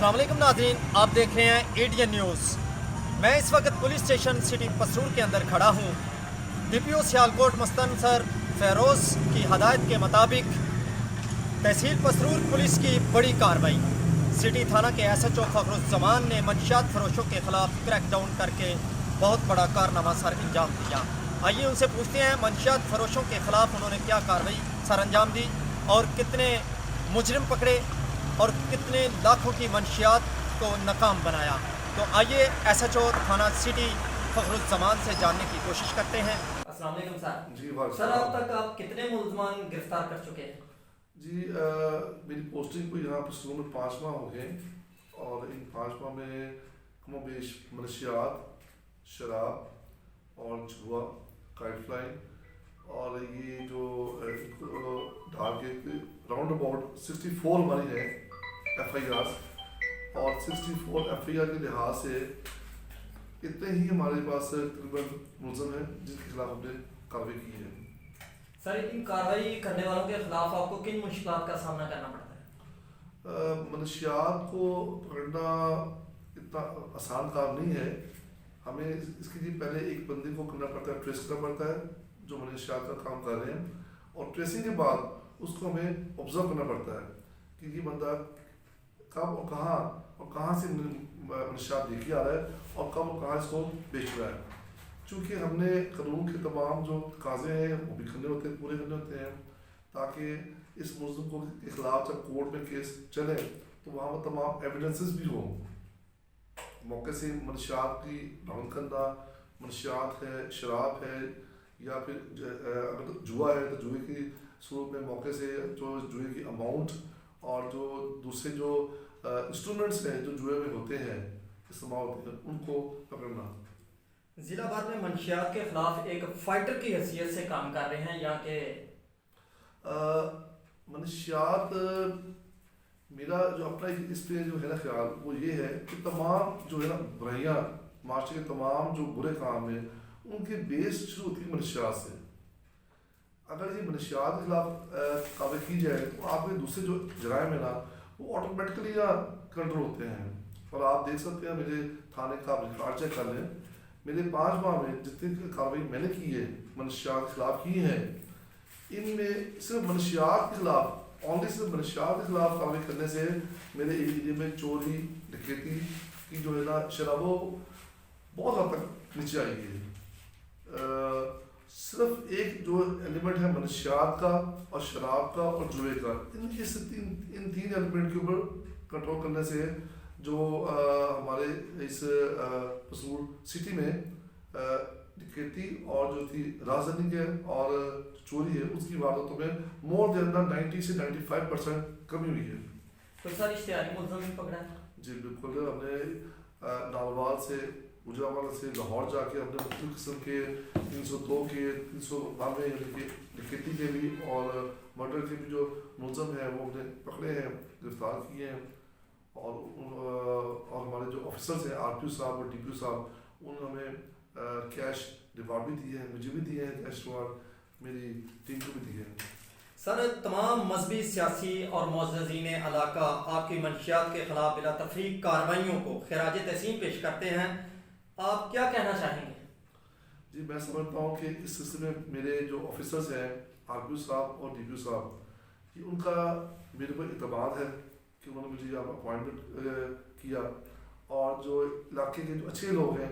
अस्सलाम वालेकुम नाज़रीन, आप देख रहे हैं एडीएन न्यूज़। मैं इस वक्त पुलिस स्टेशन सिटी पसरूर के अंदर खड़ा हूँ। DPO सियालकोट मुस्तनसर फ़ेरोज़ की हदायत के मुताबिक तहसील पसरूर पुलिस की बड़ी कार्रवाई। सिटी थाना के SHO फ़खरुज़्ज़मान ने मंशियात फरोशों के ख़िलाफ़ क्रैकडाउन करके बहुत बड़ा कारनामा सर अंजाम दिया। आइए उनसे पूछते हैं मंशियात फरोशों के ख़िलाफ़ उन्होंने क्या कार्रवाई सर अंजाम दी और कितने मुजरिम पकड़े और कितने लाखों की मंशियात को नाकाम बनाया। तो आइए SHO थाना सिटी फ़खरुज़्ज़मान से जानने की कोशिश करते हैं। अस्सलाम वालेकुम सर। जी सर, अब तक आप कितने मुलज़मान गिरफ्तार कर चुके हैं? जी मेरी पोस्टिंग को यहाँ पर शुरू में 5 माह हो गए और इन 5 माह में कमोबेश मनशियात, शराब और जुआ, काइट फ्लाइंग और ये जो डाल के राउंड अबाउट 64 हमारी है FIR और 64 FIR के लिहाज से इतने ही हमारे पास तकरीबन मुलज़म हैं जिनके खिलाफ हमने कार्रवाई की है। सर, इन कार्रवाई करने वालों के खिलाफ आपको किन मुश्किलात का सामना करना पड़ता है? मनशियात को पकड़ना इतना आसान काम नहीं है। हमें इसके लिए पहले एक बंदे को करना पड़ता है, ट्रेस करना पड़ता है जो मनशियात का काम कर रहे हैं, और ट्रेसिंग के बाद उसको हमें ऑब्जर्व करना पड़ता है कि ये बंदा कब और कहाँ से मनशियात लेके आ रहा है और कब और कहाँ इसको बेच रहा है। चूँकि हमने कानून के तमाम जो काज़े हैं वो भी पूरे करने होते हैं ताकि इस मुल्ज़िम के खिलाफ जब कोर्ट में केस चले तो वहाँ पर तमाम एविडेंसेस भी हों। मौके से मनशियात की बरामद करना, मनशियात है, शराब है या फिर अगर जुआ है तो जुए की सूरत में मौके से जो जुए की अमाउंट और जो दूसरे जो इंस्ट्रूमेंट्स हैं जो जुए में होते हैं इस्तेमाल होते हैं उनको पकड़ना। ज़िला भर में मंशियात के खिलाफ एक फाइटर की हैसियत से काम कर रहे हैं यहाँ के मनशियात मेरा जो अपना इस पे जो है ना ख्याल वो ये है कि तमाम जो है ना बुराइयाँ माशरे के तमाम जो बुरे काम हैं उनकी बेस शुरू होती है मनशियात से। अगर ये मनशियात के खिलाफ कार्रवाई की जाए तो आपके दूसरे जो जराइम है ना वो ऑटोमेटिकली या कंट्रोल होते हैं। और आप देख सकते हैं मेरे थाने का आप रिकॉर्ड चेक कर लें, मेरे 5 माह में जितनी कार्रवाई मैंने की है मनशियात के खिलाफ की है, इनमें सिर्फ मनशियात के खिलाफ सिर्फ मनशियात के खिलाफ कार्रवाई करने से मेरे एरिया में चोरी डकैती की जो है ना शराब बहुत हद तक नीचे आई है। सिर्फ एक जो एलिमेंट है मनशियात का और शराब का और जुए का, इन तीन एलिमेंट के ऊपर कंट्रोल करने से जो हमारे इस पसरूर सिटी में डकैती और जो थी राजधानी है और चोरी है उसकी वारदातों में मोर देन 90 से 95% कमी हुई है। तो सर, इश्तिहारी मुल्ज़िम पकड़ा है? जी बिल्कुल, हमने नालवाल से गुजरावाला से लाहौर जाके हमने मुख्तलिफ किस्म के 302 के 392 यानी कि डकैती के भी और मर्डर के भी जो मुल्ज़म हैं वो हमने पकड़े हैं, गिरफ्तार किए हैं। और हमारे जो ऑफिसर्स हैं RPO साहब और DPO साहब उन्होंने हमें कैश रिवार्ड भी दिए हैं, मुझे भी दिए हैं कैश रिवार्ड, मेरी टीम को भी दिए हैं। सर, तमाम मजहबी, सियासी और मुअज़्ज़ज़ीन इलाका आपकी मंशियात के खिलाफ बिला तफरीक कार्रवाइयों को खिराज तहसीन पेश करते हैं। आप क्या कहना चाहेंगे? जी मैं समझता हूँ कि इस सिलसिले में मेरे जो ऑफिसर्स हैं RPO साहब और DPO साहब, ये उनका मेरे पर इतमाद है कि उन्होंने मुझे यहाँ अपॉइंटमेंट किया, और जो इलाके के जो अच्छे लोग हैं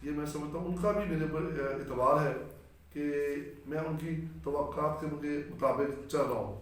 ये मैं समझता हूँ उनका भी मेरे पर इतबार है कि मैं उनकी तवक्कात के मुताबिक चल रहा हूँ।